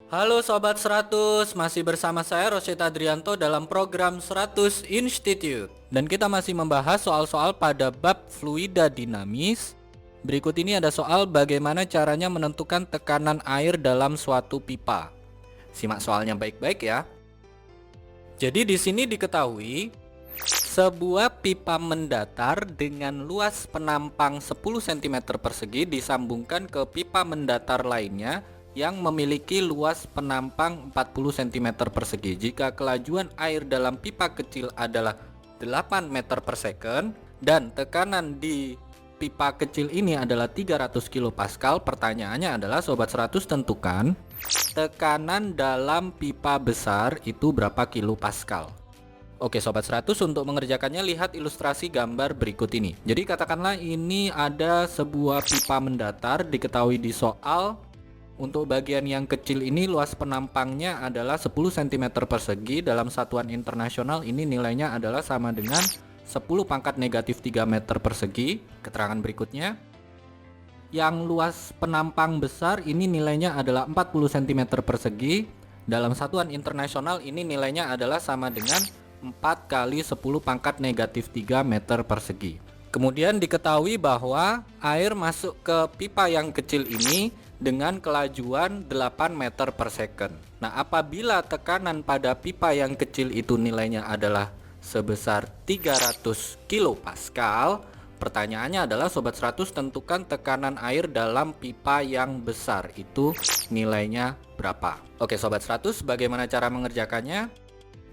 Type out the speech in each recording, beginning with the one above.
Halo Sobat 100, masih bersama saya Rosyid Adrianto dalam program 100 Institute. Dan kita masih membahas soal-soal pada bab fluida dinamis. Berikut ini ada soal bagaimana caranya menentukan tekanan air dalam suatu pipa. Simak soalnya baik-baik ya. Jadi di sini diketahui sebuah pipa mendatar dengan luas penampang 10 cm persegi disambungkan ke pipa mendatar lainnya yang memiliki luas penampang 40 cm persegi. Jika kelajuan air dalam pipa kecil adalah 8 meter per second dan tekanan di pipa kecil ini adalah 300 kilopascal, pertanyaannya adalah Sobat 100 tentukan tekanan dalam pipa besar itu berapa kilopascal. Oke Sobat 100, untuk mengerjakannya lihat ilustrasi gambar berikut ini. Jadi katakanlah ini ada sebuah pipa mendatar, diketahui di soal untuk bagian yang kecil ini luas penampangnya adalah 10 cm persegi. Dalam satuan internasional ini nilainya adalah sama dengan 10 pangkat negatif 3 meter persegi. Keterangan berikutnya, yang luas penampang besar ini nilainya adalah 40 cm persegi. Dalam satuan internasional ini nilainya adalah sama dengan 4 kali 10 pangkat negatif 3 meter persegi. Kemudian diketahui bahwa air masuk ke pipa yang kecil ini dengan kelajuan 8 meter per second. Nah, apabila tekanan pada pipa yang kecil itu nilainya adalah sebesar 300 kilopascal, pertanyaannya adalah Sobat 100 tentukan tekanan air dalam pipa yang besar itu nilainya berapa. Oke Sobat 100, bagaimana cara mengerjakannya?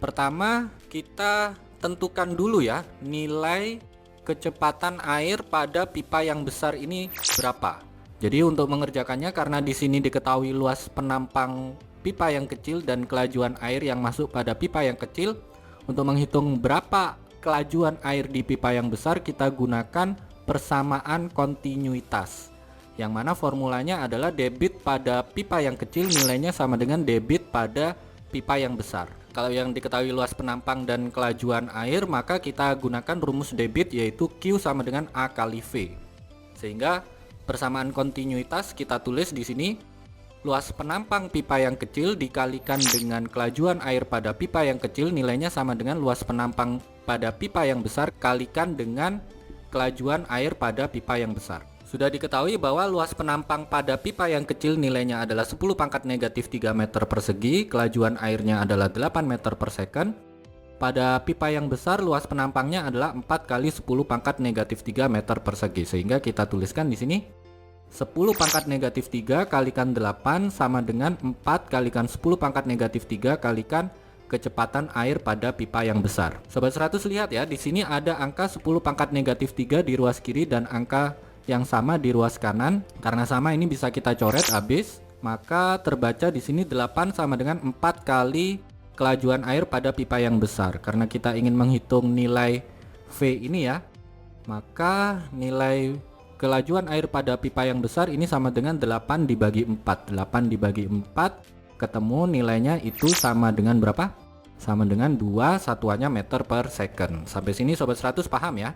Pertama, kita tentukan dulu ya nilai kecepatan air pada pipa yang besar ini berapa. Jadi untuk mengerjakannya, karena di sini diketahui luas penampang pipa yang kecil dan kelajuan air yang masuk pada pipa yang kecil, untuk menghitung berapa kelajuan air di pipa yang besar kita gunakan persamaan kontinuitas, yang mana formulanya adalah debit pada pipa yang kecil nilainya sama dengan debit pada pipa yang besar. Kalau yang diketahui luas penampang dan kelajuan air, maka kita gunakan rumus debit, yaitu Q sama dengan A kali V. Sehingga persamaan kontinuitas kita tulis di sini, luas penampang pipa yang kecil dikalikan dengan kelajuan air pada pipa yang kecil nilainya sama dengan luas penampang pada pipa yang besar kalikan dengan kelajuan air pada pipa yang besar. Sudah diketahui bahwa luas penampang pada pipa yang kecil nilainya adalah 10 pangkat negatif 3 meter persegi, kelajuan airnya adalah 8 meter per second. Pada pipa yang besar luas penampangnya adalah 4 kali 10 pangkat negatif 3 meter persegi, sehingga kita tuliskan di sini 10 pangkat negatif 3 kalikan 8 sama dengan 4 kalikan 10 pangkat negatif 3 kalikan kecepatan air pada pipa yang besar. Sobat 100 lihat ya, di sini ada angka 10 pangkat negatif 3 di ruas kiri dan angka yang sama di ruas kanan. Karena sama ini bisa kita coret habis, maka terbaca di sini 8 sama dengan 4 kali kelajuan air pada pipa yang besar. Karena kita ingin menghitung nilai V ini ya, maka nilai kelajuan air pada pipa yang besar ini sama dengan 8 dibagi 4. 8 dibagi 4 ketemu nilainya itu sama dengan berapa? Sama dengan 2 satuannya meter per second. Sampai sini Sobat 100 paham ya?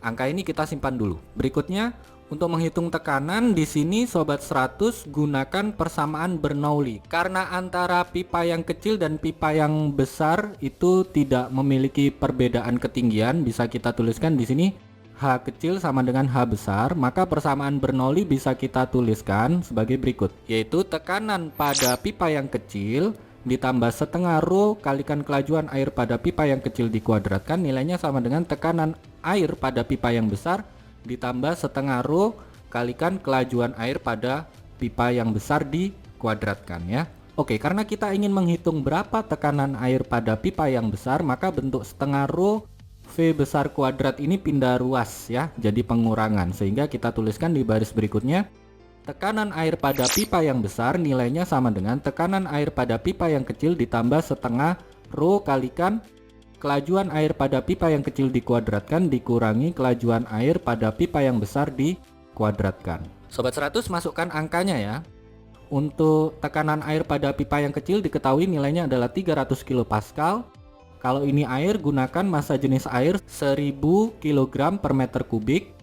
Angka ini kita simpan dulu. Berikutnya, untuk menghitung tekanan di sini Sobat 100 gunakan persamaan Bernoulli. Karena antara pipa yang kecil dan pipa yang besar itu tidak memiliki perbedaan ketinggian, bisa kita tuliskan di sini H kecil sama dengan H besar, maka persamaan Bernoulli bisa kita tuliskan sebagai berikut, yaitu tekanan pada pipa yang kecil ditambah setengah rho kalikan kelajuan air pada pipa yang kecil dikuadratkan, nilainya sama dengan tekanan air pada pipa yang besar ditambah setengah rho kalikan kelajuan air pada pipa yang besar dikuadratkan ya. Oke, karena kita ingin menghitung berapa tekanan air pada pipa yang besar, maka bentuk setengah rho V besar kuadrat ini pindah ruas ya, jadi pengurangan, sehingga kita tuliskan di baris berikutnya, tekanan air pada pipa yang besar nilainya sama dengan tekanan air pada pipa yang kecil ditambah setengah rho kalikan kelajuan air pada pipa yang kecil dikuadratkan dikurangi kelajuan air pada pipa yang besar dikuadratkan. Sobat 100 masukkan angkanya ya. Untuk tekanan air pada pipa yang kecil diketahui nilainya adalah 300 kilopascal. Kalau ini air, gunakan massa jenis air 1000 kg per meter kubik.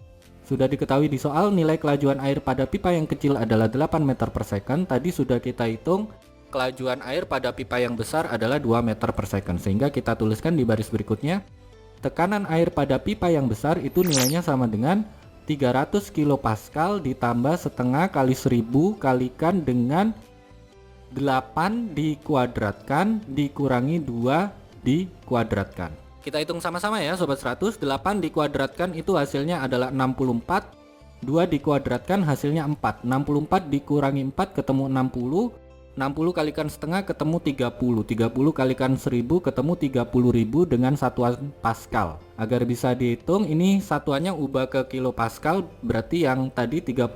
Sudah diketahui di soal nilai kelajuan air pada pipa yang kecil adalah 8 meter per second. Tadi sudah kita hitung kelajuan air pada pipa yang besar adalah 2 meter per second. Sehingga kita tuliskan di baris berikutnya, tekanan air pada pipa yang besar itu nilainya sama dengan 300 kilopascal ditambah setengah kali 1000 kalikan dengan 8 dikuadratkan dikurangi 2 dikuadratkan. Kita hitung sama-sama ya Sobat 100. 8 dikuadratkan itu hasilnya adalah 64. 2 dikuadratkan hasilnya 4. 64 dikurangi 4 ketemu 60. 60 kalikan setengah ketemu 30. 30 kalikan 1000 ketemu 30.000 dengan satuan Pascal. Agar bisa dihitung, ini satuannya ubah ke kilopascal, berarti yang tadi 30.000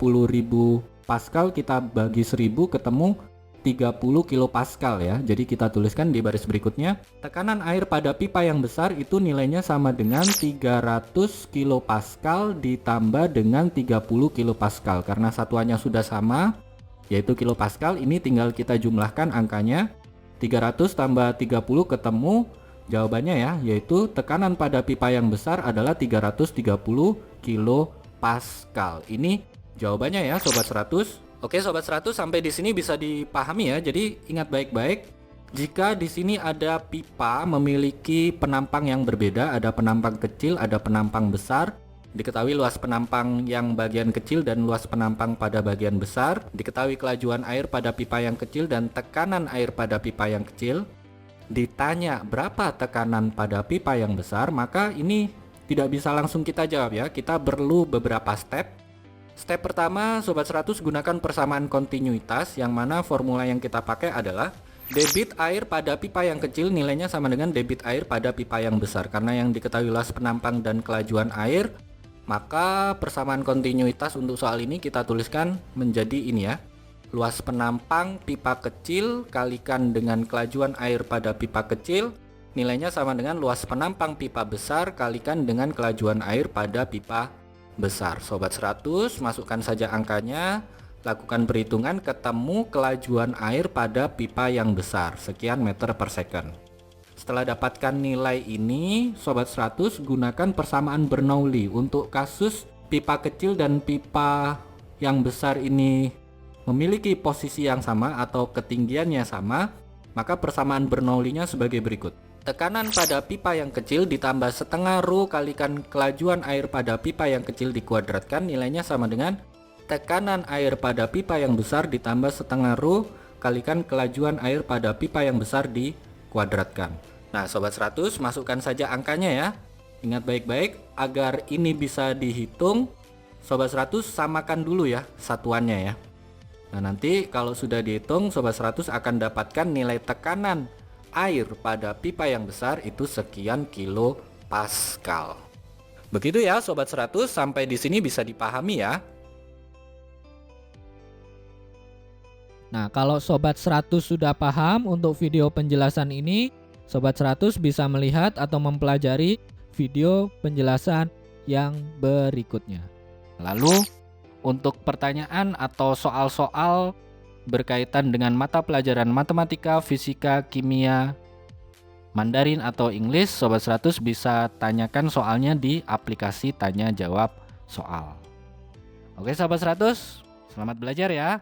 Pascal kita bagi 1000 ketemu 30 kilopascal ya. Jadi kita tuliskan di baris berikutnya, tekanan air pada pipa yang besar itu nilainya sama dengan 300 kilopascal ditambah dengan 30 kilopascal. Karena satuannya sudah sama, yaitu kilopascal, ini tinggal kita jumlahkan angkanya. 300 tambah 30 ketemu jawabannya ya, yaitu tekanan pada pipa yang besar adalah 330 kilopascal. Ini jawabannya ya Sobat 100. Oke Sobat 100, sampai di sini bisa dipahami ya. Jadi ingat baik-baik, jika di sini ada pipa memiliki penampang yang berbeda, ada penampang kecil, ada penampang besar. Diketahui luas penampang yang bagian kecil dan luas penampang pada bagian besar. Diketahui kelajuan air pada pipa yang kecil dan tekanan air pada pipa yang kecil. Ditanya berapa tekanan pada pipa yang besar, maka ini tidak bisa langsung kita jawab ya. Kita perlu beberapa step. Step pertama Sobat 100, gunakan persamaan kontinuitas, yang mana formula yang kita pakai adalah debit air pada pipa yang kecil nilainya sama dengan debit air pada pipa yang besar. Karena yang diketahui luas penampang dan kelajuan air, maka persamaan kontinuitas untuk soal ini kita tuliskan menjadi ini ya. Luas penampang pipa kecil kalikan dengan kelajuan air pada pipa kecil nilainya sama dengan luas penampang pipa besar kalikan dengan kelajuan air pada pipa besar. Sobat 100, masukkan saja angkanya, lakukan perhitungan, ketemu kelajuan air pada pipa yang besar, sekian meter per second. Setelah dapatkan nilai ini, Sobat 100, gunakan persamaan Bernoulli. Untuk kasus pipa kecil dan pipa yang besar ini memiliki posisi yang sama atau ketinggiannya sama, maka persamaan Bernoulli-nya sebagai berikut. Tekanan pada pipa yang kecil ditambah setengah rho kalikan kelajuan air pada pipa yang kecil dikuadratkan, nilainya sama dengan tekanan air pada pipa yang besar ditambah setengah rho kalikan kelajuan air pada pipa yang besar dikuadratkan. Nah Sobat 100, masukkan saja angkanya ya. Ingat baik-baik, agar ini bisa dihitung, Sobat 100 samakan dulu ya satuannya ya. Nah nanti kalau sudah dihitung, Sobat 100 akan dapatkan nilai tekanan air pada pipa yang besar itu sekian kilopascal. Begitu ya Sobat 100, sampai di sini bisa dipahami ya. Nah, kalau Sobat 100 sudah paham untuk video penjelasan ini, Sobat 100 bisa melihat atau mempelajari video penjelasan yang berikutnya. Lalu, untuk pertanyaan atau soal-soal berkaitan dengan mata pelajaran matematika, fisika, kimia, Mandarin atau English, Sobat 100 bisa tanyakan soalnya di aplikasi tanya jawab soal. Oke Sobat 100, selamat belajar ya.